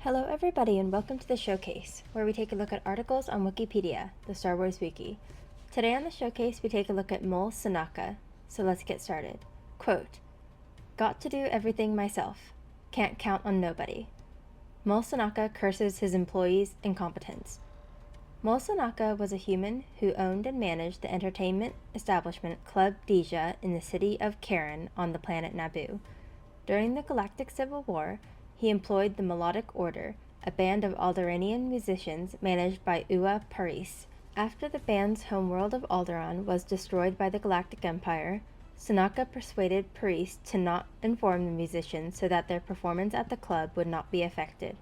Hello everybody and welcome to the Showcase, where we take a look at articles on Wookieepedia, the Star Wars wiki. Today on the Showcase we take a look at Mul Sanaka, so let's get started. Quote, "Got to do everything myself. Can't count on nobody." Mul Sanaka curses his employees' incompetence. Mul Sanaka was a human who owned and managed the entertainment establishment Club Deja in the city of Karen on the planet Naboo. During the Galactic Civil War, he employed the Melodic Order, a band of Alderaanian musicians managed by Paris. After the band's homeworld of Alderaan was destroyed by the Galactic Empire, Sanaka persuaded Paris to not inform the musicians so that their performance at the club would not be affected.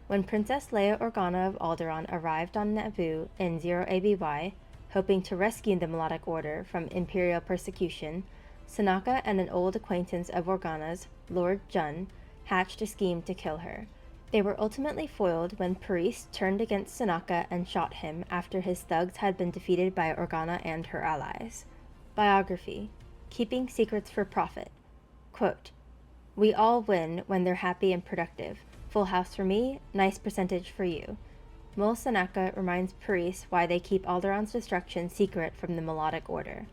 When Princess Leia Organa of Alderaan arrived on Naboo in 0 ABY, hoping to rescue the Melodic Order from Imperial persecution, Sanaka and an old acquaintance of Organa's, Lord Jun, hatched a scheme to kill her. They were ultimately foiled when Paris turned against Sanaka and shot him after his thugs had been defeated by Organa and her allies. Biography: Keeping Secrets for Profit. Quote, "We all win when they're happy and productive. Full house for me, nice percentage for you." Mul Sanaka reminds Paris why they keep Alderaan's destruction secret from the Melodic Order.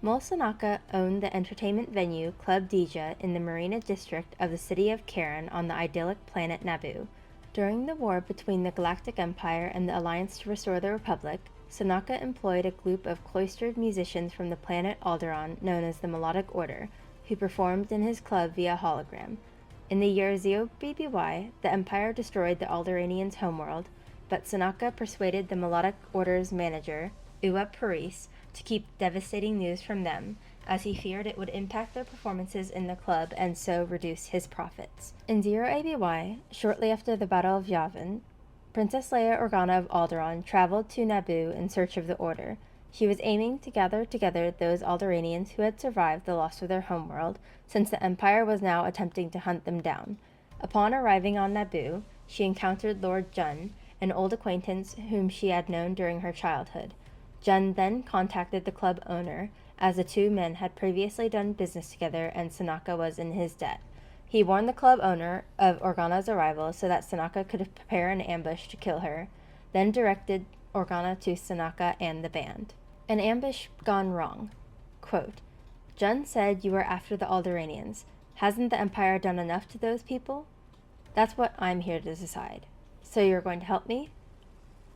Mul Sanaka owned the entertainment venue Club Deja in the Marina district of the city of Karen on the idyllic planet Naboo. During the war between the Galactic Empire and the Alliance to Restore the Republic, Sanaka employed a group of cloistered musicians from the planet Alderaan known as the Melodic Order, who performed in his club via hologram. In the year 0 BBY, the Empire destroyed the Alderaanians' homeworld, but Sanaka persuaded the Melodic Order's manager, Paris, to keep devastating news from them, as he feared it would impact their performances in the club and so reduce his profits. In 0 ABY, shortly after the Battle of Yavin, Princess Leia Organa of Alderaan traveled to Naboo in search of the Order. She was aiming to gather together those Alderaanians who had survived the loss of their homeworld, since the Empire was now attempting to hunt them down. Upon arriving on Naboo, she encountered Lord Jun, an old acquaintance whom she had known during her childhood. Jun then contacted the club owner, as the two men had previously done business together and Sanaka was in his debt. He warned the club owner of Organa's arrival so that Sanaka could prepare an ambush to kill her, then directed Organa to Sanaka and the band. An ambush gone wrong. Quote, "Jun said you were after the Alderaanians. Hasn't the Empire done enough to those people? That's what I'm here to decide. So you're going to help me?"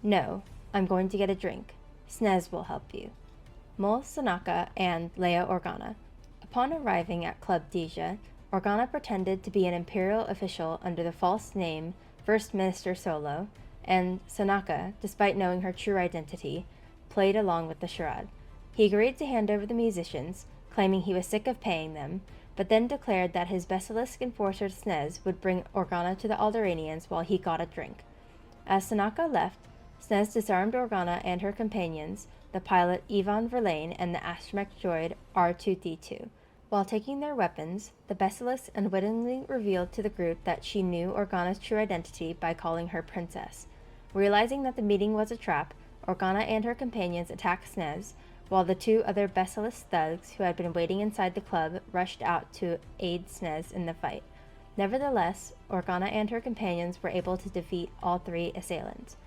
"No, I'm going to get a drink. Snez will help you." Mul Sanaka and Leia Organa. Upon arriving at Club Deja, Organa pretended to be an Imperial official under the false name First Minister Solo, and Sanaka, despite knowing her true identity, played along with the charade. He agreed to hand over the musicians, claiming he was sick of paying them, but then declared that his basilisk enforcer Snez would bring Organa to the Alderaanians while he got a drink. As Sanaka left, Snez disarmed Organa and her companions, the pilot Ivan Verlaine and the astromech droid R2-D2. While taking their weapons, the basilisk unwittingly revealed to the group that she knew Organa's true identity by calling her princess. Realizing that the meeting was a trap, Organa and her companions attacked Snez, while the two other basilisk thugs who had been waiting inside the club rushed out to aid Snez in the fight. Nevertheless, Organa and her companions were able to defeat all three assailants.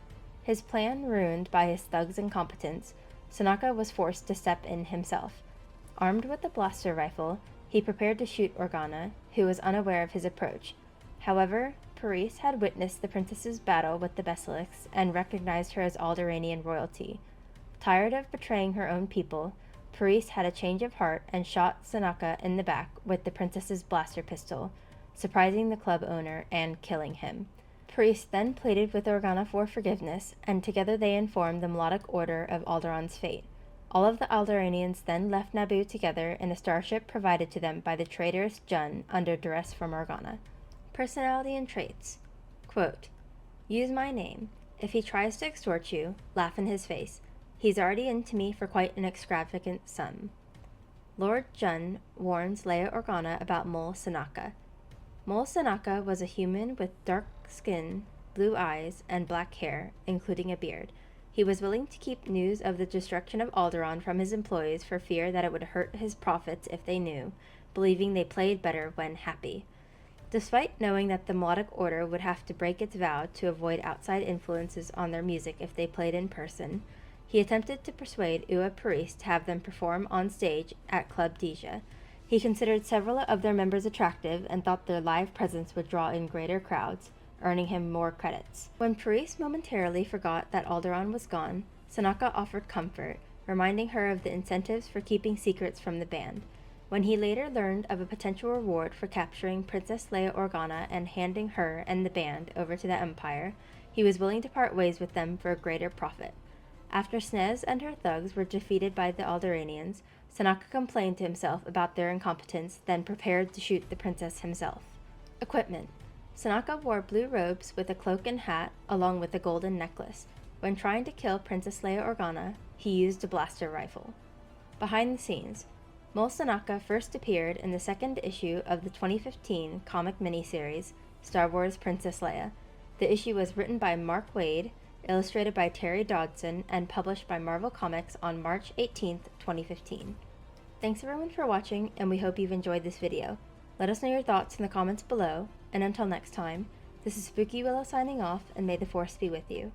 His plan ruined by his thugs' incompetence, Sanaka was forced to step in himself. Armed with a blaster rifle, he prepared to shoot Organa, who was unaware of his approach. However, Paris had witnessed the princess's battle with the basilisks and recognized her as Alderaanian royalty. Tired of betraying her own people, Paris had a change of heart and shot Sanaka in the back with the princess's blaster pistol, surprising the club owner and killing him. Paris then pleaded with Organa for forgiveness, and together they informed the Melodic Order of Alderaan's fate. All of the Alderaanians then left Naboo together in a starship provided to them by the traitorous Jun under duress from Organa. Personality and traits. Quote, "Use my name. If he tries to extort you, laugh in his face. He's already into me for quite an extravagant sum." Lord Jun warns Leia Organa about Mul Sanaka. Mul Sanaka was a human with dark skin, blue eyes, and black hair, including a beard. He was willing to keep news of the destruction of Alderaan from his employees for fear that it would hurt his profits if they knew, believing they played better when happy. Despite knowing that the melodic order would have to break its vow to avoid outside influences on their music if they played in person, he attempted to persuade Ua Paris to have them perform on stage at Club Deja. He considered several of their members attractive and thought their live presence would draw in greater crowds, earning him more credits. When Paris momentarily forgot that Alderaan was gone, Sanaka offered comfort, reminding her of the incentives for keeping secrets from the band. When he later learned of a potential reward for capturing Princess Leia Organa and handing her and the band over to the Empire, he was willing to part ways with them for a greater profit. After Snez and her thugs were defeated by the Alderaanians, Sanaka complained to himself about their incompetence, then prepared to shoot the princess himself. Equipment. Sanaka wore blue robes with a cloak and hat, along with a golden necklace. When trying to kill Princess Leia Organa, he used a blaster rifle. Behind the scenes. Mul Sanaka first appeared in the second issue of the 2015 comic miniseries, Star Wars Princess Leia. The issue was written by Mark Waid, illustrated by Terry Dodson, and published by Marvel Comics on March 18, 2015. Thanks everyone for watching, and we hope you've enjoyed this video. Let us know your thoughts in the comments below, and until next time, this is Wookieepedia signing off, and may the Force be with you.